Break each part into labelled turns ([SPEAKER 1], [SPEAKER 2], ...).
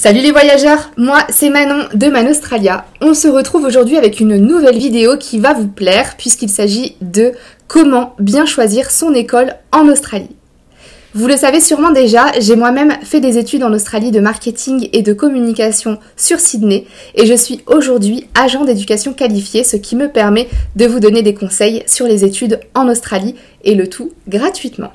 [SPEAKER 1] Salut les voyageurs, moi c'est Manon de Manostralia. On se retrouve aujourd'hui avec une nouvelle vidéo qui va vous plaire puisqu'il s'agit de comment bien choisir son école en Australie. Vous le savez sûrement déjà, j'ai moi-même fait des études en Australie de marketing et de communication sur Sydney et je suis aujourd'hui agent d'éducation qualifié, ce qui me permet de vous donner des conseils sur les études en Australie et le tout gratuitement.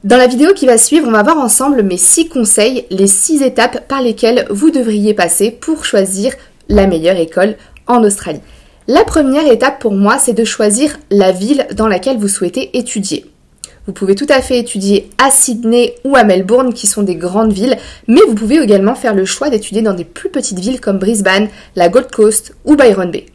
[SPEAKER 1] Dans la vidéo qui va suivre, on va voir ensemble mes 6 conseils, les 6 étapes par lesquelles vous devriez passer pour choisir la meilleure école en Australie. La première étape pour moi, c'est de choisir la ville dans laquelle vous souhaitez étudier. Vous pouvez tout à fait étudier à Sydney ou à Melbourne, qui sont des grandes villes, mais vous pouvez également faire le choix d'étudier dans des plus petites villes comme Brisbane, la Gold Coast ou Byron Bay.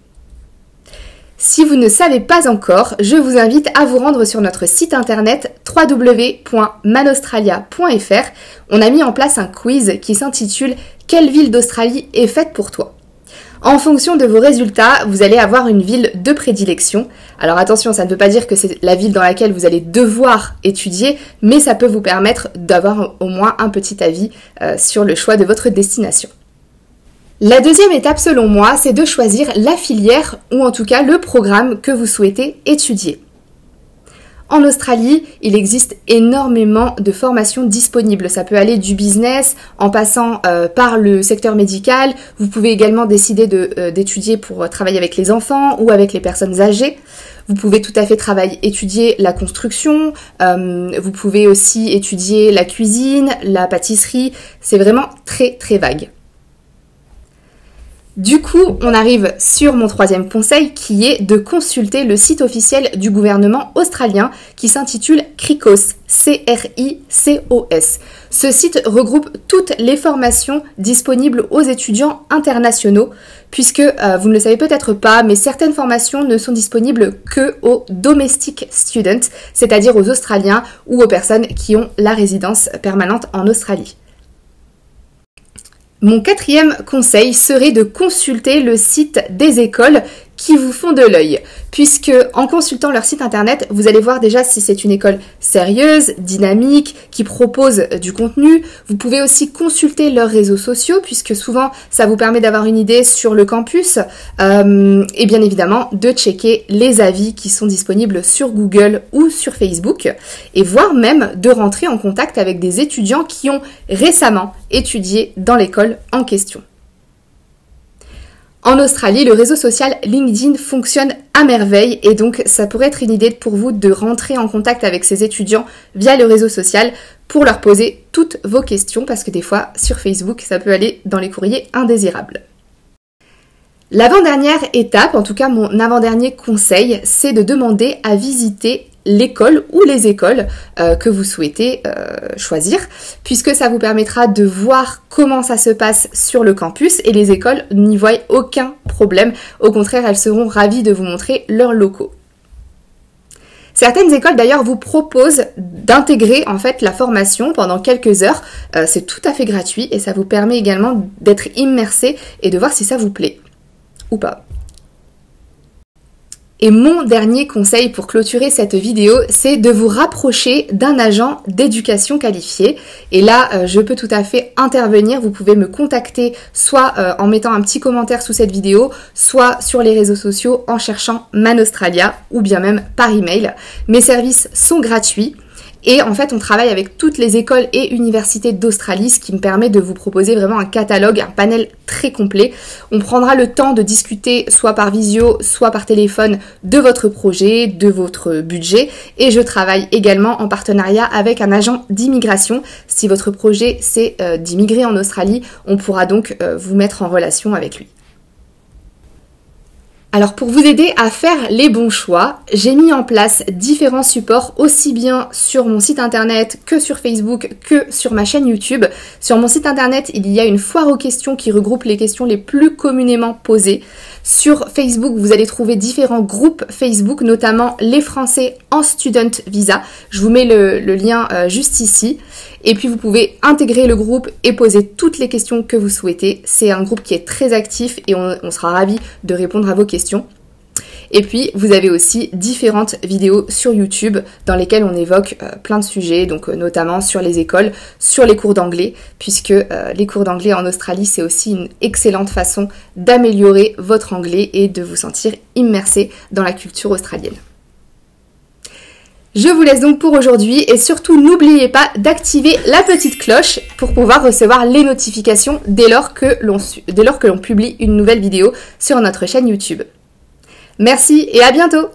[SPEAKER 1] Si vous ne savez pas encore, je vous invite à vous rendre sur notre site internet www.manostralia.fr. On a mis en place un quiz qui s'intitule « Quelle ville d'Australie est faite pour toi ?» En fonction de vos résultats, vous allez avoir une ville de prédilection. Alors attention, ça ne veut pas dire que c'est la ville dans laquelle vous allez devoir étudier, mais ça peut vous permettre d'avoir au moins un petit avis sur le choix de votre destination. La deuxième étape selon moi, c'est de choisir la filière ou en tout cas le programme que vous souhaitez étudier. En Australie, il existe énormément de formations disponibles. Ça peut aller du business en passant par le secteur médical. Vous pouvez également décider d'étudier pour travailler avec les enfants ou avec les personnes âgées. Vous pouvez tout à fait étudier la construction. Vous pouvez aussi étudier la cuisine, la pâtisserie. C'est vraiment très très vague. Du coup, on arrive sur mon troisième conseil qui est de consulter le site officiel du gouvernement australien qui s'intitule CRICOS, C-R-I-C-O-S. Ce site regroupe toutes les formations disponibles aux étudiants internationaux puisque, vous ne le savez peut-être pas, mais certaines formations ne sont disponibles que aux domestic students, c'est-à-dire aux Australiens ou aux personnes qui ont la résidence permanente en Australie. Mon quatrième conseil serait de consulter le site des écoles qui vous font de l'œil, puisque en consultant leur site internet, vous allez voir déjà si c'est une école sérieuse, dynamique, qui propose du contenu. Vous pouvez aussi consulter leurs réseaux sociaux, puisque souvent ça vous permet d'avoir une idée sur le campus, et bien évidemment de checker les avis qui sont disponibles sur Google ou sur Facebook, et voire même de rentrer en contact avec des étudiants qui ont récemment étudié dans l'école en question. En Australie, le réseau social LinkedIn fonctionne à merveille et donc ça pourrait être une idée pour vous de rentrer en contact avec ces étudiants via le réseau social pour leur poser toutes vos questions parce que des fois sur Facebook ça peut aller dans les courriers indésirables. L'avant-dernière étape, en tout cas mon avant-dernier conseil, c'est de demander à visiter l'école ou les écoles que vous souhaitez choisir, puisque ça vous permettra de voir comment ça se passe sur le campus et les écoles n'y voient aucun problème. Au contraire, elles seront ravies de vous montrer leurs locaux. Certaines écoles d'ailleurs vous proposent d'intégrer en fait la formation pendant quelques heures. C'est tout à fait gratuit et ça vous permet également d'être immersé et de voir si ça vous plaît ou pas. Et mon dernier conseil pour clôturer cette vidéo, c'est de vous rapprocher d'un agent d'éducation qualifié. Et là, je peux tout à fait intervenir. Vous pouvez me contacter soit en mettant un petit commentaire sous cette vidéo, soit sur les réseaux sociaux en cherchant Manostralia ou bien même par email. Mes services sont gratuits. Et en fait, on travaille avec toutes les écoles et universités d'Australie, ce qui me permet de vous proposer vraiment un catalogue, un panel très complet. On prendra le temps de discuter soit par visio, soit par téléphone de votre projet, de votre budget. Et je travaille également en partenariat avec un agent d'immigration. Si votre projet c'est d'immigrer en Australie, on pourra donc vous mettre en relation avec lui. Alors pour vous aider à faire les bons choix, j'ai mis en place différents supports aussi bien sur mon site internet que sur Facebook que sur ma chaîne YouTube. Sur mon site internet, il y a une foire aux questions qui regroupe les questions les plus communément posées. Sur Facebook, vous allez trouver différents groupes Facebook, notamment les Français en Student Visa. Je vous mets le lien juste ici. Et puis vous pouvez intégrer le groupe et poser toutes les questions que vous souhaitez. C'est un groupe qui est très actif et on sera ravis de répondre à vos questions. Et puis, vous avez aussi différentes vidéos sur YouTube dans lesquelles on évoque plein de sujets, donc notamment sur les écoles, sur les cours d'anglais, puisque les cours d'anglais en Australie, c'est aussi une excellente façon d'améliorer votre anglais et de vous sentir immersé dans la culture australienne. Je vous laisse donc pour aujourd'hui et surtout n'oubliez pas d'activer la petite cloche pour pouvoir recevoir les notifications dès lors que l'on publie une nouvelle vidéo sur notre chaîne YouTube. Merci et à bientôt!